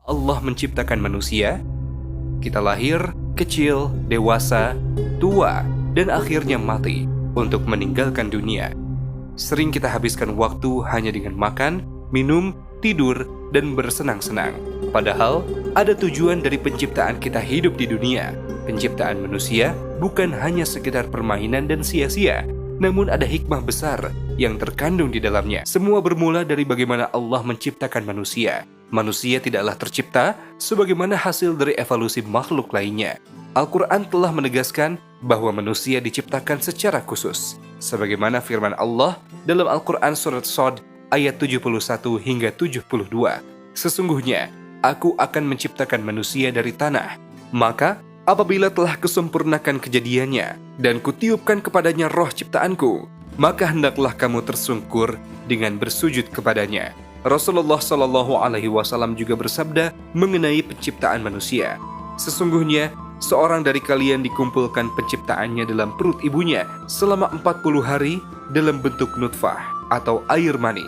Allah menciptakan manusia, kita lahir, kecil, dewasa, tua, dan akhirnya mati untuk meninggalkan dunia. Sering kita habiskan waktu hanya dengan makan, minum, tidur, dan bersenang-senang. Padahal, ada tujuan dari penciptaan kita hidup di dunia. Penciptaan manusia bukan hanya sekedar permainan dan sia-sia, namun ada hikmah besar yang terkandung di dalamnya. Semua bermula dari bagaimana Allah menciptakan manusia. Manusia tidaklah tercipta sebagaimana hasil dari evolusi makhluk lainnya. Al-Quran telah menegaskan bahwa manusia diciptakan secara khusus. Sebagaimana firman Allah dalam Al-Quran surat Shad ayat 71 hingga 72. Sesungguhnya, aku akan menciptakan manusia dari tanah. Maka, apabila telah kusempurnakan kejadiannya dan kutiupkan kepadanya roh ciptaanku, maka hendaklah kamu tersungkur dengan bersujud kepadanya. Rasulullah Shallallahu Alaihi Wasallam juga bersabda mengenai penciptaan manusia. Sesungguhnya, seorang dari kalian dikumpulkan penciptaannya dalam perut ibunya selama 40 hari dalam bentuk nutfah atau air mani,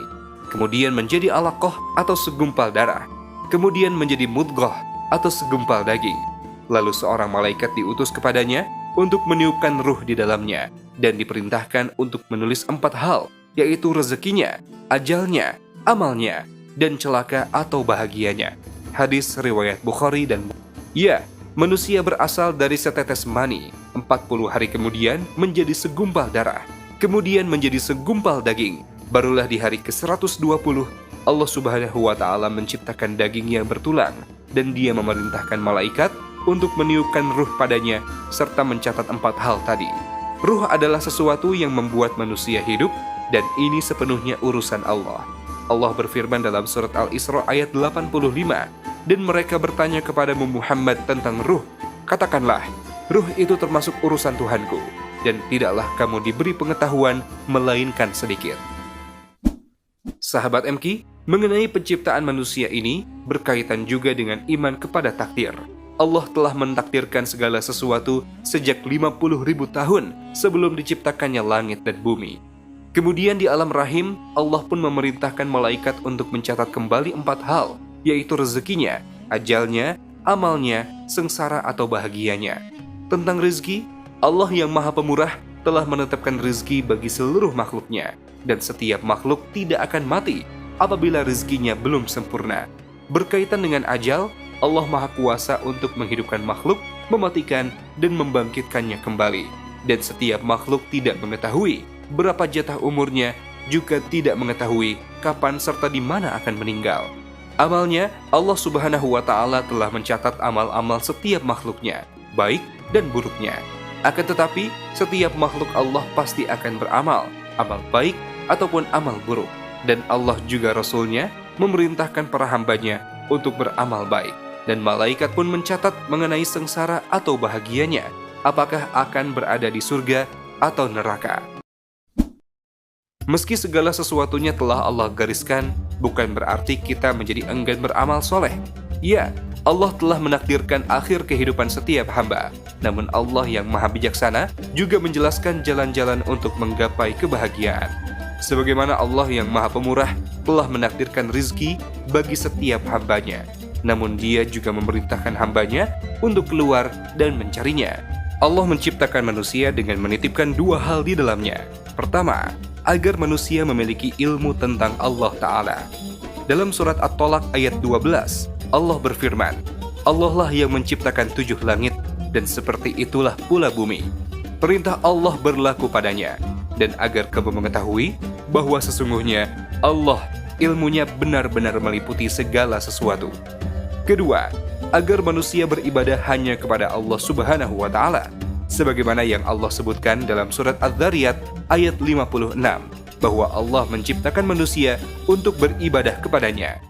kemudian menjadi alaqah atau segumpal darah, kemudian menjadi mudghah atau segumpal daging. Lalu seorang malaikat diutus kepadanya untuk meniupkan ruh di dalamnya dan diperintahkan untuk menulis 4 hal, yaitu rezekinya, ajalnya, amalnya, dan celaka atau bahagianya. Hadis riwayat Bukhari dan ya, manusia berasal dari setetes mani, 40 hari kemudian menjadi segumpal darah, kemudian menjadi segumpal daging. Barulah di hari ke-120, Allah Subhanahu wa Ta'ala menciptakan daging yang bertulang, dan Dia memerintahkan malaikat untuk meniupkan ruh padanya serta mencatat 4 hal tadi. Ruh adalah sesuatu yang membuat manusia hidup, dan ini sepenuhnya urusan Allah. Allah berfirman dalam surat Al-Isra ayat 85, dan mereka bertanya kepadamu Muhammad tentang ruh. Katakanlah, ruh itu termasuk urusan Tuhanku, dan tidaklah kamu diberi pengetahuan melainkan sedikit. Sahabat MK, mengenai penciptaan manusia ini berkaitan juga dengan iman kepada takdir. Allah telah mentakdirkan segala sesuatu sejak 50.000 tahun sebelum diciptakannya langit dan bumi. Kemudian di alam rahim, Allah pun memerintahkan malaikat untuk mencatat kembali 4 hal, yaitu rezekinya, ajalnya, amalnya, sengsara atau bahagianya. Tentang rezeki, Allah yang Maha Pemurah telah menetapkan rezeki bagi seluruh makhluknya, dan setiap makhluk tidak akan mati apabila rezekinya belum sempurna. Berkaitan dengan ajal, Allah Maha Kuasa untuk menghidupkan makhluk, mematikan, dan membangkitkannya kembali. Dan setiap makhluk tidak mengetahui berapa jatah umurnya, juga tidak mengetahui kapan serta di mana akan meninggal. Amalnya, Allah Subhanahu wa Ta'ala telah mencatat amal-amal setiap makhluknya, baik dan buruknya. Akan tetapi, setiap makhluk Allah pasti akan beramal, amal baik ataupun amal buruk. Dan Allah juga Rasul-Nya memerintahkan para hambanya untuk beramal baik. Dan malaikat pun mencatat mengenai sengsara atau bahagianya, apakah akan berada di surga atau neraka. Meski segala sesuatunya telah Allah gariskan, bukan berarti kita menjadi enggan beramal soleh. Ya, Allah telah menakdirkan akhir kehidupan setiap hamba. Namun Allah yang Maha Bijaksana juga menjelaskan jalan-jalan untuk menggapai kebahagiaan. Sebagaimana Allah yang Maha Pemurah telah menakdirkan rizki bagi setiap hambanya. Namun Dia juga memerintahkan hambanya untuk keluar dan mencarinya. Allah menciptakan manusia dengan menitipkan 2 hal di dalamnya. Pertama, agar manusia memiliki ilmu tentang Allah Ta'ala. Dalam surat At-Tolak ayat 12, Allah berfirman, Allah lah yang menciptakan 7 langit, dan seperti itulah pula bumi. Perintah Allah berlaku padanya, dan agar kamu mengetahui bahwa sesungguhnya Allah ilmunya benar-benar meliputi segala sesuatu. Kedua, agar manusia beribadah hanya kepada Allah Subhanahu wa Ta'ala, sebagaimana yang Allah sebutkan dalam surat Az-Zariyat ayat 56, bahwa Allah menciptakan manusia untuk beribadah kepadanya.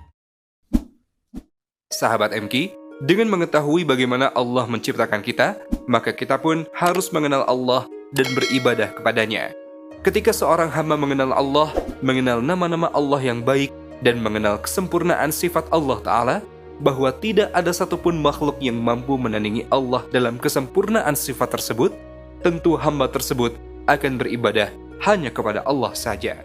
Sahabat MK, dengan mengetahui bagaimana Allah menciptakan kita, maka kita pun harus mengenal Allah dan beribadah kepadanya. Ketika seorang hamba mengenal Allah, mengenal nama-nama Allah yang baik, dan mengenal kesempurnaan sifat Allah Ta'ala, bahwa tidak ada satupun makhluk yang mampu menandingi Allah dalam kesempurnaan sifat tersebut, tentu hamba tersebut akan beribadah hanya kepada Allah saja.